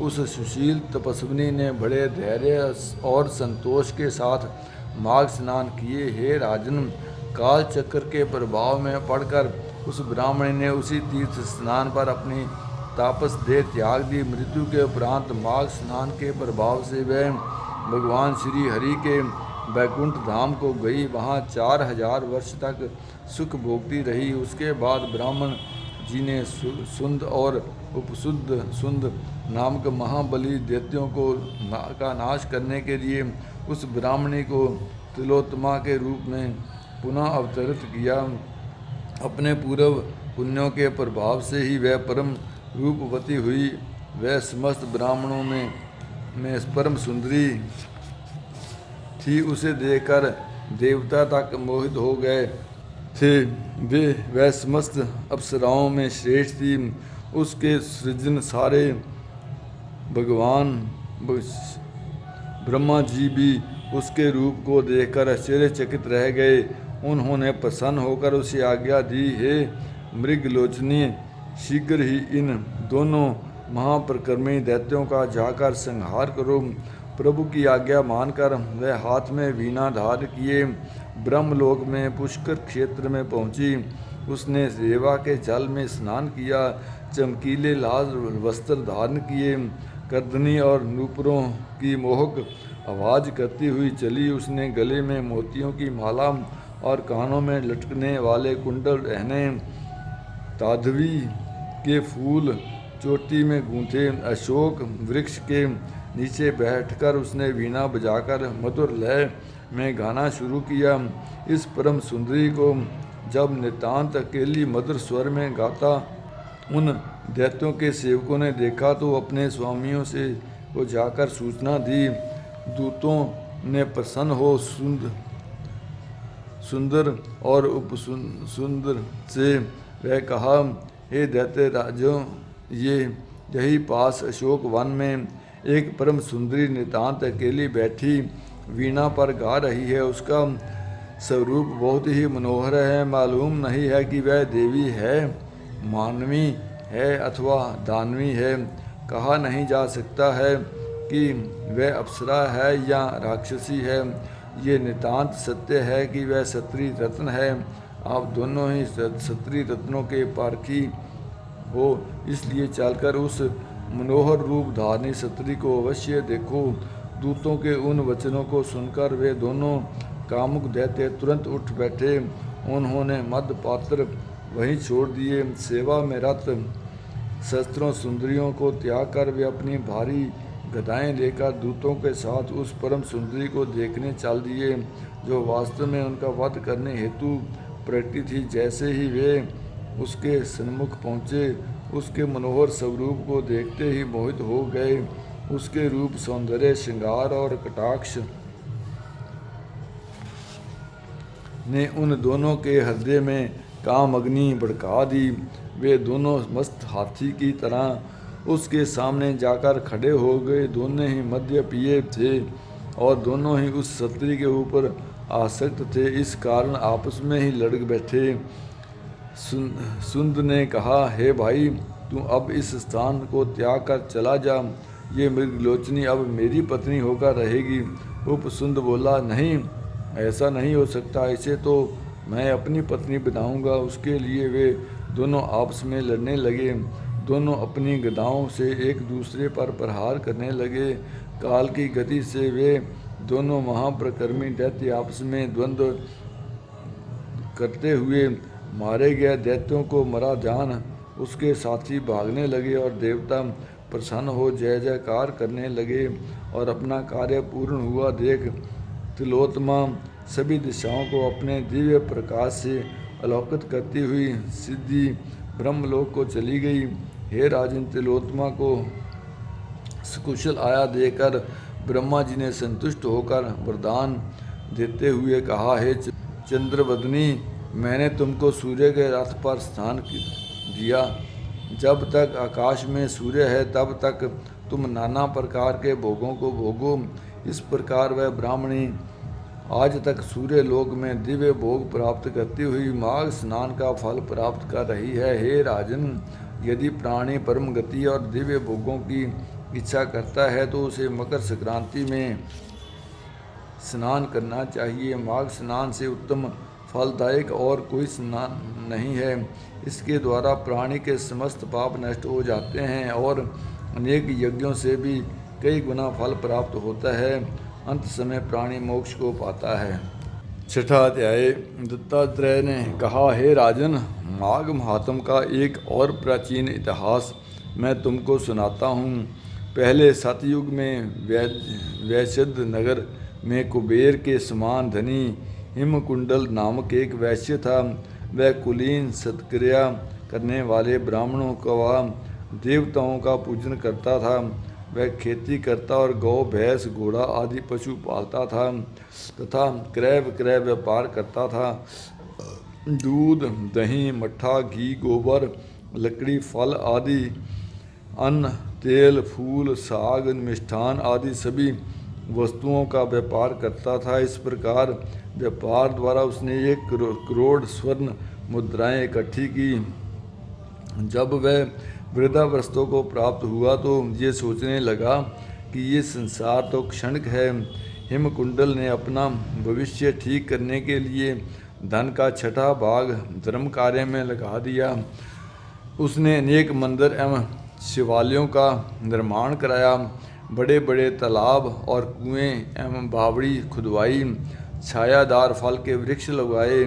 उस सुशील तपस्विनी ने बड़े धैर्य और संतोष के साथ माघ स्नान किए। हे राजन, काल चक्र के प्रभाव में पड़कर उस ब्राह्मणी ने उसी तीर्थ स्नान पर अपनी तापस देह त्याग दी। मृत्यु के उपरांत माघ स्नान के प्रभाव से वह भगवान श्री हरि के वैकुंठ धाम को गई। वहाँ 4000 वर्ष तक सुख भोगती रही। उसके बाद ब्राह्मण जी ने सुंद और उपसुद सुंद नामक महाबली दैत्यों का नाश करने के लिए उस ब्राह्मणी को तिलोत्तमा के रूप में पुनः अवतरित किया। अपने पूर्व पुण्यों के प्रभाव से ही वह परम रूपवती हुई। वह समस्त ब्राह्मणों में परम सुंदरी थी। उसे देखकर देवता तक मोहित हो गए थे। वह समस्त अप्सराओं में श्रेष्ठ थी। उसके सृजन सारे भगवान ब्रह्मा जी भी उसके रूप को देखकर आश्चर्यचकित रह गए। उन्होंने प्रसन्न होकर उसे आज्ञा दी, हे मृगलोचनी, शीघ्र ही इन दोनों महाप्रक्रमी दैत्यों का जाकर संहार करो। प्रभु की आज्ञा मानकर वह हाथ में वीणा धार किए ब्रह्मलोक में पुष्कर क्षेत्र में पहुंची। उसने रेवा के जल में स्नान किया, चमकीले लाल वस्त्र धारण किए, कर्दनी और नूपुरों की मोहक आवाज़ करती हुई चली। उसने गले में मोतियों की माला और कानों में लटकने वाले कुंडल पहने, ताधवी के फूल चोटी में गूंथे। अशोक वृक्ष के नीचे बैठकर उसने वीणा बजाकर मधुर लय में गाना शुरू किया। इस परम सुंदरी को जब नितांत अकेली मधुर स्वर में गाता उन दैत्यों के सेवकों ने देखा तो अपने स्वामियों से वो जाकर सूचना दी। दूतों ने प्रसन्न हो सुंदर और उपसुंदर से वह कहा, हे दैत्य राजों, यही पास अशोक वन में एक परम सुंदरी नितांत अकेली बैठी वीणा पर गा रही है। उसका स्वरूप बहुत ही मनोहर है। मालूम नहीं है कि वह देवी है, मानवी है अथवा दानवी है। कहा नहीं जा सकता है कि वह अप्सरा है या राक्षसी है। ये नितांत सत्य है कि वह क्षत्रिय रत्न है। आप दोनों ही क्षत्रिय रत्नों के पारखी हो, इसलिए चलकर उस मनोहर रूप धारणी क्षत्रिय को अवश्य देखो। दूतों के उन वचनों को सुनकर वे दोनों कामुक दैत्य तुरंत उठ बैठे। उन्होंने मद पात्र वहीं छोड़ दिए। सेवा में रत शस्त्रों सुंदरियों को त्याग कर वे अपनी भारी गदाएं लेकर दूतों के साथ उस परम सुंदरी को देखने चल दिए, जो वास्तव में उनका वध करने हेतु प्रकटी थी। जैसे ही वे उसके सन्मुख पहुँचे, उसके मनोहर स्वरूप को देखते ही मोहित हो गए। उसके रूप, सौंदर्य, श्रृंगार और कटाक्ष ने उन दोनों के हृदय में काम अग्नि भड़का दी। वे दोनों मस्त हाथी की तरह उसके सामने जाकर खड़े हो गए। दोनों ही मद्य पिए थे और दोनों ही उस क्षत्रिय के ऊपर आसक्त थे, इस कारण आपस में ही लड़ बैठे। सुंद ने कहा, हे भाई, तू अब इस स्थान को त्याग कर चला जा। ये मृगलोचनी अब मेरी पत्नी होकर रहेगी। उपसुंद बोला, नहीं, ऐसा नहीं हो सकता। इसे तो मैं अपनी पत्नी बनाऊंगा। उसके लिए वे दोनों आपस में लड़ने लगे। दोनों अपनी गदाओं से एक दूसरे पर प्रहार करने लगे। काल की गति से वे दोनों महाप्रकर्मी दैत्य आपस में द्वंद्व करते हुए मारे गए। दैत्यों को मरा जान उसके साथी भागने लगे और देवता प्रसन्न हो जय जयकार करने लगे और अपना कार्य पूर्ण हुआ देख तिलोत्तमा सभी दिशाओं को अपने दिव्य प्रकाश से आलोकित करती हुई सिद्धि ब्रह्मलोक को चली गई। हे राजन, तिलोत्तमा को सकुशल आया देकर ब्रह्मा जी ने संतुष्ट होकर वरदान देते हुए कहा, हे चंद्रवदनी, मैंने तुमको सूर्य के रथ पर स्थान दिया। जब तक आकाश में सूर्य है तब तक तुम नाना प्रकार के भोगों को भोगो। इस प्रकार वह ब्राह्मणी आज तक सूर्य लोक में दिव्य भोग प्राप्त करती हुई माघ स्नान का फल प्राप्त कर रही है। हे राजन, यदि प्राणी परम गति और दिव्य भोगों की इच्छा करता है तो उसे मकर संक्रांति में स्नान करना चाहिए। माघ स्नान से उत्तम फलदायक और कोई स्नान नहीं है। इसके द्वारा प्राणी के समस्त पाप नष्ट हो जाते हैं और अनेक यज्ञों से भी कई गुना फल प्राप्त होता है। अंत समय प्राणी मोक्ष को पाता है। छठा अध्याय। दत्तात्रेय ने कहा, हे राजन, माघ महात्म का एक और प्राचीन इतिहास मैं तुमको सुनाता हूँ। पहले सतयुग में वैश्यद नगर में कुबेर के समान धनी हिमकुंडल नामक एक वैश्य था। वह कुलीन सत्क्रिया करने वाले ब्राह्मणों का देवताओं का पूजन करता था। वह खेती करता और गौ, भैंस, घोड़ा आदि पशु पालता था तथा क्रय विक्रय व्यापार करता था। दूध, दही, मट्ठा, घी, गोबर, लकड़ी, फल आदि, अन्न, तेल, फूल, साग, मिष्ठान आदि सभी वस्तुओं का व्यापार करता था। इस प्रकार व्यापार द्वारा उसने 1 करोड़ स्वर्ण मुद्राएं इकट्ठी की। जब वह वृद्धावस्था को प्राप्त हुआ तो ये सोचने लगा कि ये संसार तो क्षणिक है। हिमकुंडल ने अपना भविष्य ठीक करने के लिए धन का 6ठा भाग धर्म कार्य में लगा दिया। उसने अनेक मंदिर एवं शिवालयों का निर्माण कराया, बड़े बड़े तालाब और कुएं एवं बावड़ी खुदवाई, छायादार फल के वृक्ष लगाए।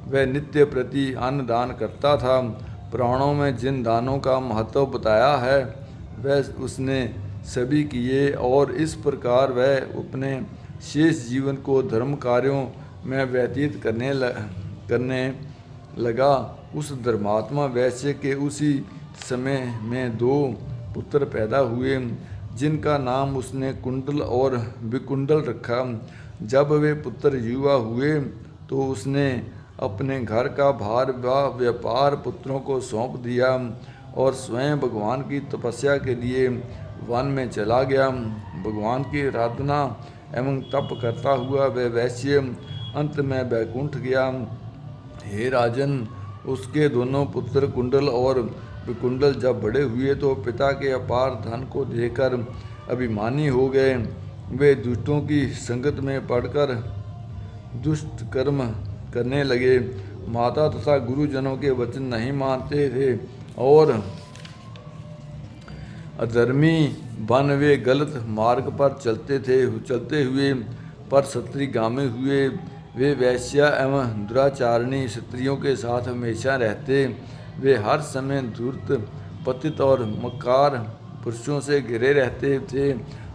वह नित्य प्रति अन्न दान करता था। पुराणों में जिन दानों का महत्व बताया है वह उसने सभी किए और इस प्रकार वह अपने शेष जीवन को धर्म कार्यों में व्यतीत करने लगा। उस धर्मात्मा वैश्य के उसी समय में 2 पुत्र पैदा हुए जिनका नाम उसने कुंडल और विकुंडल रखा। जब वे पुत्र युवा हुए तो उसने अपने घर का भार व व्यापार पुत्रों को सौंप दिया और स्वयं भगवान की तपस्या के लिए वन में चला गया। भगवान की आराधना एवं तप करता हुआ वह वैश्य अंत में वैकुंठ गया। हे राजन, उसके दोनों पुत्र कुंडल और विकुंडल जब बड़े हुए तो पिता के अपार धन को देखकर अभिमानी हो गए। वे दुष्टों की संगत में पड़कर दुष्ट कर्म करने लगे। माता तथा गुरुजनों के वचन नहीं मानते थे और अधर्मी बन वे गलत मार्ग पर चलते हुए पर सत्रिगामी हुए। वे वैश्या एवं दुराचारणी स्त्रियों के साथ हमेशा रहते। वे हर समय धूर्त, पतित और मक्कार पुरुषों से घिरे रहते थे।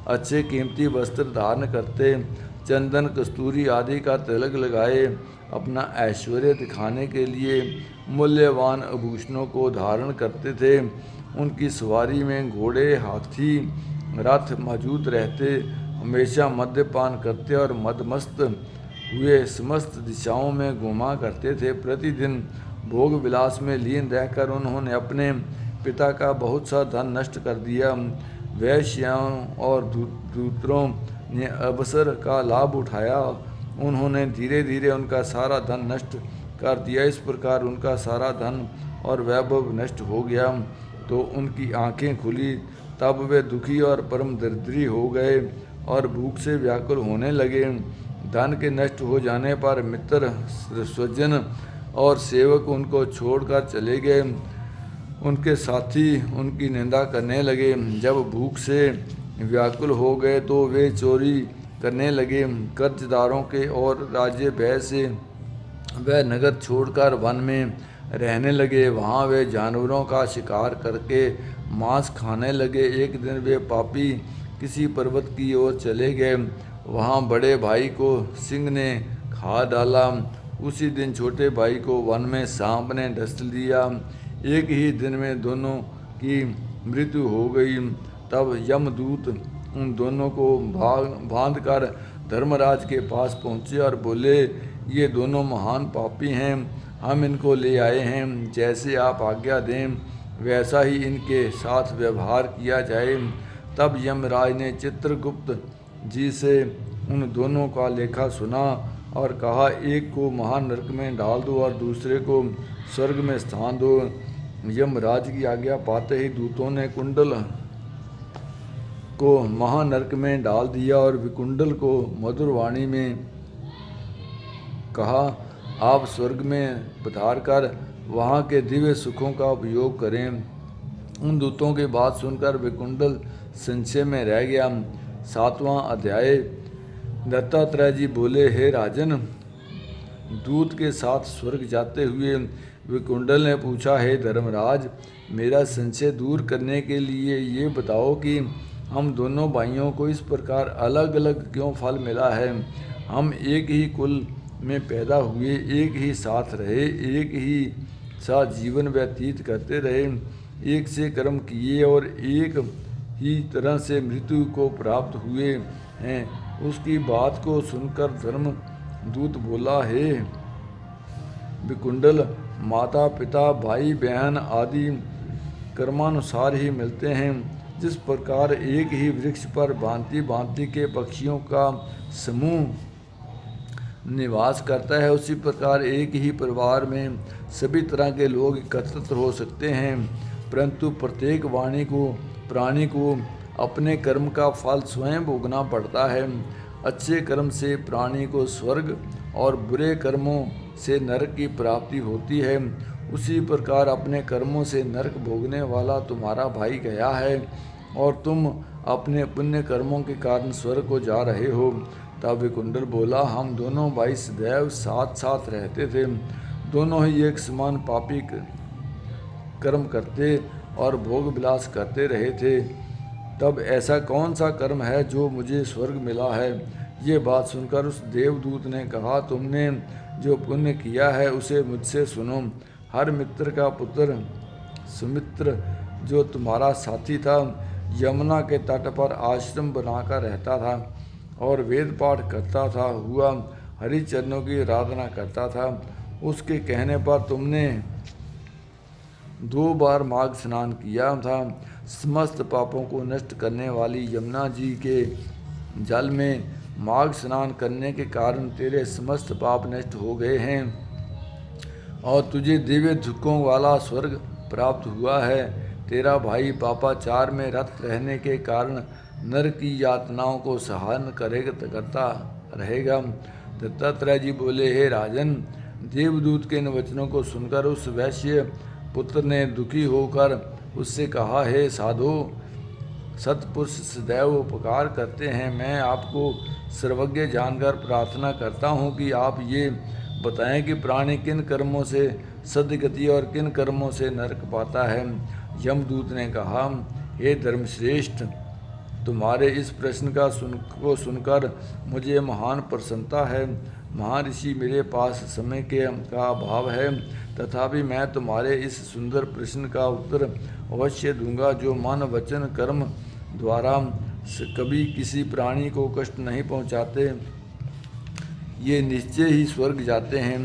अच्छे कीमती वस्त्र धारण करते, चंदन, कस्तूरी आदि का तिलक लगाए अपना ऐश्वर्य दिखाने के लिए मूल्यवान आभूषणों को धारण करते थे। उनकी सवारी में घोड़े, हाथी, रथ मौजूद रहते। हमेशा मद्यपान करते और मदमस्त हुए समस्त दिशाओं में घूमा करते थे। प्रतिदिन भोग विलास में लीन रहकर उन्होंने अपने पिता का बहुत सा धन नष्ट कर दिया। वैश्याओं और दूतरों ने अवसर का लाभ उठाया। उन्होंने धीरे धीरे उनका सारा धन नष्ट कर दिया। इस प्रकार उनका सारा धन और वैभव नष्ट हो गया तो उनकी आंखें खुली। तब वे दुखी और परम दरिद्री हो गए और भूख से व्याकुल होने लगे। धन के नष्ट हो जाने पर मित्र, स्वजन और सेवक उनको छोड़कर चले गए। उनके साथी उनकी निंदा करने लगे। जब भूख से व्याकुल हो गए तो वे चोरी करने लगे। कर्जदारों के और राज्य भय से वह नगर छोड़कर वन में रहने लगे। वहाँ वे जानवरों का शिकार करके मांस खाने लगे। एक दिन वे पापी किसी पर्वत की ओर चले गए। वहाँ बड़े भाई को सिंह ने खा डाला। उसी दिन छोटे भाई को वन में सांप ने डस लिया। एक ही दिन में दोनों की मृत्यु हो गई। तब यमदूत उन दोनों को बांधकर धर्मराज के पास पहुँचे और बोले, ये दोनों महान पापी हैं, हम इनको ले आए हैं। जैसे आप आज्ञा दें वैसा ही इनके साथ व्यवहार किया जाए। तब यमराज ने चित्रगुप्त जी से उन दोनों का लेखा सुना और कहा, एक को महानरक में डाल दो और दूसरे को स्वर्ग में स्थान दो। यमराज की आज्ञा पाते ही दूतों ने कुंडल को महानरक में डाल दिया और विकुंडल को मधुर वाणी में कहा, आप स्वर्ग में पधार कर वहाँ के दिव्य सुखों का उपयोग करें। उन दूतों की बात सुनकर विकुंडल संशय में रह गया। 7वां अध्याय। दत्तात्रेय जी बोले, हे राजन, दूत के साथ स्वर्ग जाते हुए विकुंडल ने पूछा, हे धर्मराज, मेरा संशय दूर करने के लिए ये बताओ कि हम दोनों भाइयों को इस प्रकार अलग अलग क्यों फल मिला है। हम एक ही कुल में पैदा हुए, एक ही साथ रहे, एक ही साथ जीवन व्यतीत करते रहे, एक से कर्म किए और एक ही तरह से मृत्यु को प्राप्त हुए हैं। उसकी बात को सुनकर धर्म दूत बोला, हे विकुंडल, माता पिता भाई बहन आदि कर्मानुसार ही मिलते हैं। जिस प्रकार एक ही वृक्ष पर भांति भांति के पक्षियों का समूह निवास करता है, उसी प्रकार एक ही परिवार में सभी तरह के लोग एकत्रित हो सकते हैं, परंतु प्रत्येक प्राणी को अपने कर्म का फल स्वयं भोगना पड़ता है। अच्छे कर्म से प्राणी को स्वर्ग और बुरे कर्मों से नरक की प्राप्ति होती है। उसी प्रकार अपने कर्मों से नरक भोगने वाला तुम्हारा भाई गया है और तुम अपने पुण्य कर्मों के कारण स्वर्ग को जा रहे हो। तब विकुंडल बोला, हम दोनों भाई सदैव साथ साथ रहते थे, दोनों ही एक समान पापी कर्म करते और भोग विलास करते रहे थे। तब ऐसा कौन सा कर्म है जो मुझे स्वर्ग मिला है? ये बात सुनकर उस देवदूत ने कहा, तुमने जो पुण्य किया है उसे मुझसे सुनो। हर मित्र का पुत्र सुमित्र जो तुम्हारा साथी था, यमुना के तट पर आश्रम बनाकर रहता था और वेद पाठ करता था हुआ हरि चरणों की आराधना करता था। उसके कहने पर तुमने 2 बार माघ स्नान किया था। समस्त पापों को नष्ट करने वाली यमुना जी के जल में माघ स्नान करने के कारण तेरे समस्त पाप नष्ट हो गए हैं और तुझे दिव्य दुखों वाला स्वर्ग प्राप्त हुआ है। तेरा भाई पापाचार में रत रहने के कारण नरक की यातनाओं को सहन करता रहेगा। दत्तात्रेय जी बोले, हे राजन, देवदूत के इन वचनों को सुनकर उस वैश्य पुत्र ने दुखी होकर उससे कहा, हे साधु, सत्पुरुष सदैव उपकार करते हैं। मैं आपको सर्वज्ञ जानकर प्रार्थना करता हूँ कि आप ये बताएं कि प्राणी किन कर्मों से सद्गति और किन कर्मों से नरक पाता है। यमदूत ने कहा, हे धर्मश्रेष्ठ, तुम्हारे इस प्रश्न को सुनकर मुझे महान प्रसन्नता है। महर्षि, मेरे पास समय का अभाव है, तथापि मैं तुम्हारे इस सुंदर प्रश्न का उत्तर अवश्य दूंगा। जो मन वचन कर्म द्वारा कभी किसी प्राणी को कष्ट नहीं पहुंचाते, ये निश्चय ही स्वर्ग जाते हैं।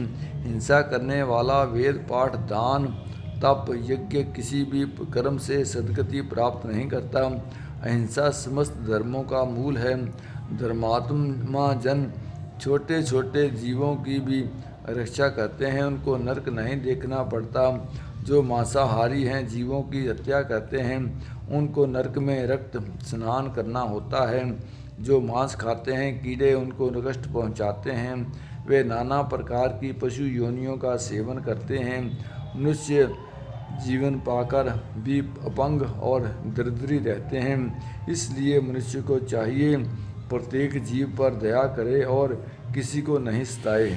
हिंसा करने वाला वेद पाठ दान तप यज्ञ किसी भी कर्म से सद्गति प्राप्त नहीं करता। अहिंसा समस्त धर्मों का मूल है। धर्मात्मा जन छोटे छोटे जीवों की भी रक्षा करते हैं, उनको नरक नहीं देखना पड़ता। जो मांसाहारी हैं, जीवों की हत्या करते हैं, उनको नरक में रक्त स्नान करना होता है। जो मांस खाते हैं, कीड़े उनको कष्ट पहुंचाते हैं। वे नाना प्रकार की पशु योनियों का सेवन करते हैं। मनुष्य जीवन पाकर भी अपंग और दरिद्री रहते हैं। इसलिए मनुष्य को चाहिए प्रत्येक जीव पर दया करे और किसी को नहीं सताए।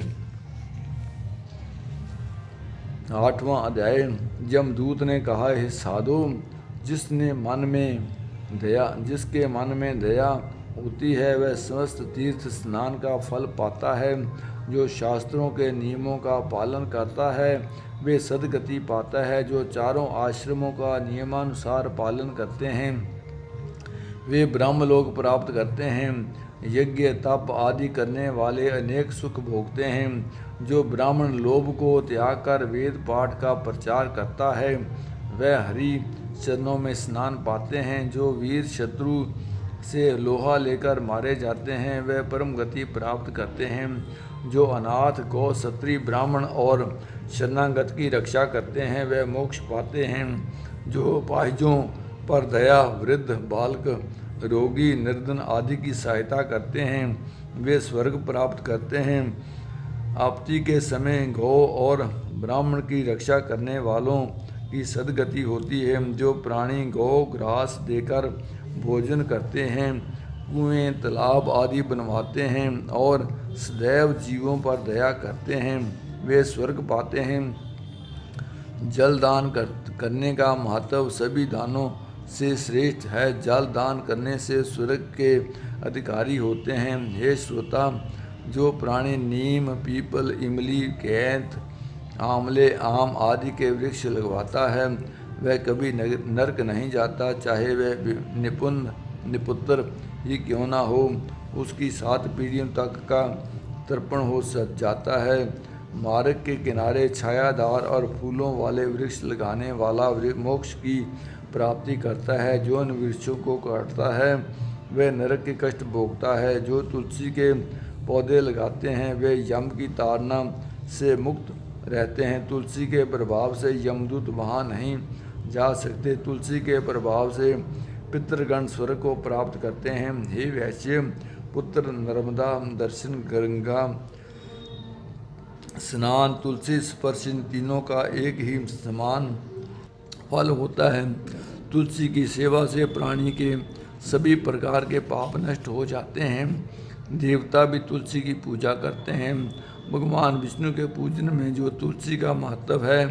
8वां अध्याय। यमदूत ने कहा, हे साधु, जिसके मन में दया होती है वह समस्त तीर्थ स्नान का फल पाता है। जो शास्त्रों के नियमों का पालन करता है वे सद्गति पाता है। जो चारों आश्रमों का नियमानुसार पालन करते हैं वे ब्रह्मलोक प्राप्त करते हैं। यज्ञ तप आदि करने वाले अनेक सुख भोगते हैं। जो ब्राह्मण लोभ को त्याग कर वेद पाठ का प्रचार करता है वह हरि चरणों में स्नान पाते हैं। जो वीर शत्रु से लोहा लेकर मारे जाते हैं वे परम गति प्राप्त करते हैं। जो अनाथ गौ क्षत्रिय ब्राह्मण और शरणागत की रक्षा करते हैं वे मोक्ष पाते हैं। जो अपाहिजों पर दया, वृद्ध बालक, रोगी, निर्धन आदि की सहायता करते हैं वे स्वर्ग प्राप्त करते हैं। आपत्ति के समय गौ और ब्राह्मण की रक्षा करने वालों की सद्गति होती है। जो प्राणी गौ ग्रास देकर भोजन करते हैं, कुएं तालाब आदि बनवाते हैं और सदैव जीवों पर दया करते हैं वे स्वर्ग पाते हैं। जल दान करने का महत्व सभी दानों से श्रेष्ठ है। जल दान करने से स्वर्ग के अधिकारी होते हैं। हे श्रोता, जो प्राणी नीम, पीपल, इमली, कैंथ, आंवले, आम आदि के वृक्ष लगवाता है वह कभी नरक नहीं जाता, चाहे वह निपुत्र ही क्यों ना हो। उसकी 7 पीढ़ियों तक का तर्पण हो जाता है। मार्ग के किनारे छायादार और फूलों वाले वृक्ष लगाने वाला मोक्ष की प्राप्ति करता है। जो इन वृक्षों को काटता है वह नरक के कष्ट भोगता है। जो तुलसी के पौधे लगाते हैं वे यम की ताड़ना से मुक्त रहते हैं। तुलसी के प्रभाव से यमदूत वहाँ नहीं जा सकते। तुलसी के प्रभाव से पितृगण स्वर्ग को प्राप्त करते हैं। हे वैश्य पुत्र, नर्मदा दर्शन, गंगा स्नान, तुलसी स्पर्श, इन तीनों का एक ही समान फल होता है। तुलसी की सेवा से प्राणी के सभी प्रकार के पाप नष्ट हो जाते हैं। देवता भी तुलसी की पूजा करते हैं। भगवान विष्णु के पूजन में जो तुलसी का महत्व है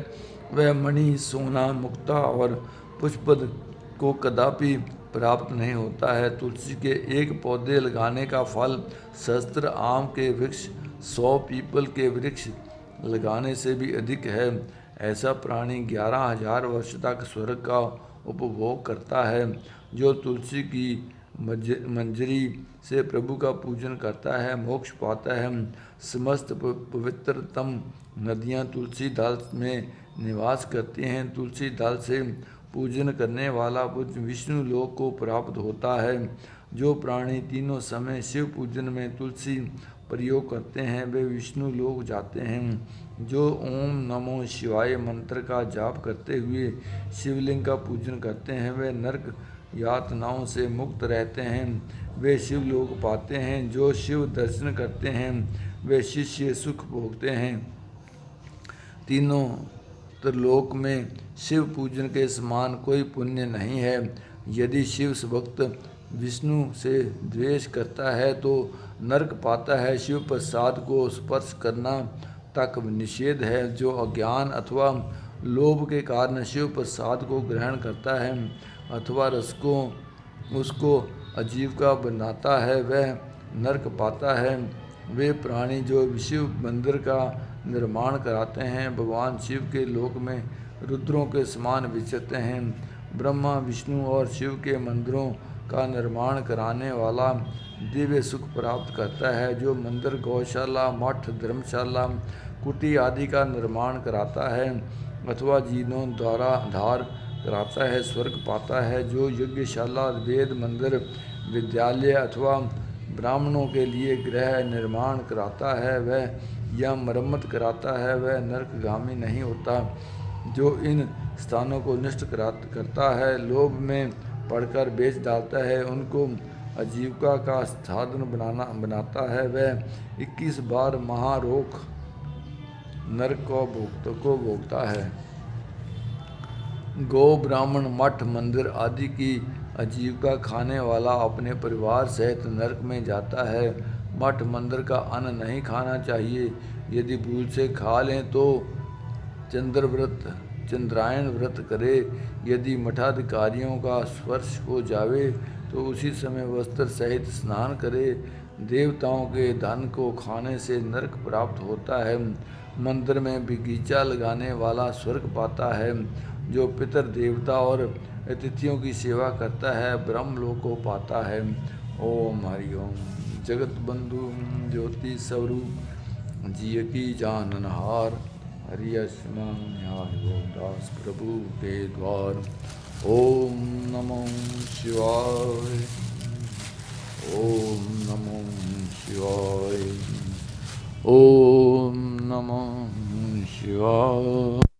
वह मणि, सोना, मुक्ता और पुष्पद को कदापि प्राप्त नहीं होता है। तुलसी के एक पौधे लगाने का फल सहस्त्र आम के वृक्ष, 100 पीपल के वृक्ष लगाने से भी अधिक है। ऐसा प्राणी 11,000 वर्ष तक स्वर्ग का उपभोग करता है। जो तुलसी की मंजरी से प्रभु का पूजन करता है मोक्ष पाता है। समस्त पवित्रतम नदियाँ तुलसी दल में निवास करती हैं। तुलसी दल से पूजन करने वाला विष्णु लोक को प्राप्त होता है। जो प्राणी तीनों समय शिव पूजन में तुलसी प्रयोग करते हैं वे विष्णु लोक जाते हैं। जो ओम नमो शिवाय मंत्र का जाप करते हुए शिवलिंग का पूजन करते हैं वे नरक यातनाओं से मुक्त रहते हैं। वे शिव लोक पाते हैं। जो शिव दर्शन करते हैं वे शिष्य सुख भोगते हैं। तीनों त्रिलोक में शिव पूजन के समान कोई पुण्य नहीं है। यदि शिव भक्त विष्णु से द्वेष करता है तो नरक पाता है। शिव प्रसाद को स्पर्श करना तक निषेध है। जो अज्ञान अथवा लोभ के कारण शिव प्रसाद को ग्रहण करता है अथवा रस को उसको आजीविका बनाता है वह नरक पाता है। वे प्राणी जो शिव मंदिर का निर्माण कराते हैं भगवान शिव के लोक में रुद्रों के समान विचरते हैं। ब्रह्मा, विष्णु और शिव के मंदिरों का निर्माण कराने वाला दिव्य सुख प्राप्त करता है। जो मंदिर, गौशाला, मठ, धर्मशाला, कुटी आदि का निर्माण कराता है अथवा जीनों द्वारा धार कराता है स्वर्ग पाता है। जो यज्ञशाला, वेद मंदिर, विद्यालय अथवा ब्राह्मणों के लिए गृह निर्माण कराता है वह या मरम्मत कराता है वह नरकगामी नहीं होता। जो इन स्थानों को नष्ट करता है, लोभ में पढ़कर बेच डालता है, उनको आजीविका का साधन बनाता है वह 21 बार महारोक नरक को भोगता है। गौ, ब्राह्मण, मठ, मंदिर आदि की आजीविका खाने वाला अपने परिवार सहित नरक में जाता है। मठ मंदिर का अन्न नहीं खाना चाहिए। यदि भूल से खा लें तो चंद्रायण व्रत करे। यदि मठाधिकारियों का स्पर्श हो जावे तो उसी समय वस्त्र सहित स्नान करे। देवताओं के धन को खाने से नरक प्राप्त होता है। मंदिर में बगीचा लगाने वाला स्वर्ग पाता है। जो पितर देवता और अतिथियों की सेवा करता है ब्रह्मलोक को पाता है। ओम हरि ओम। जगत बंधु ज्योति स्वरूप जिय की जाननहार हरि दास प्रभु के द्वार। ओम नमो शिवाय। ओम नमो शिवाय। ओम नमो शिवाय।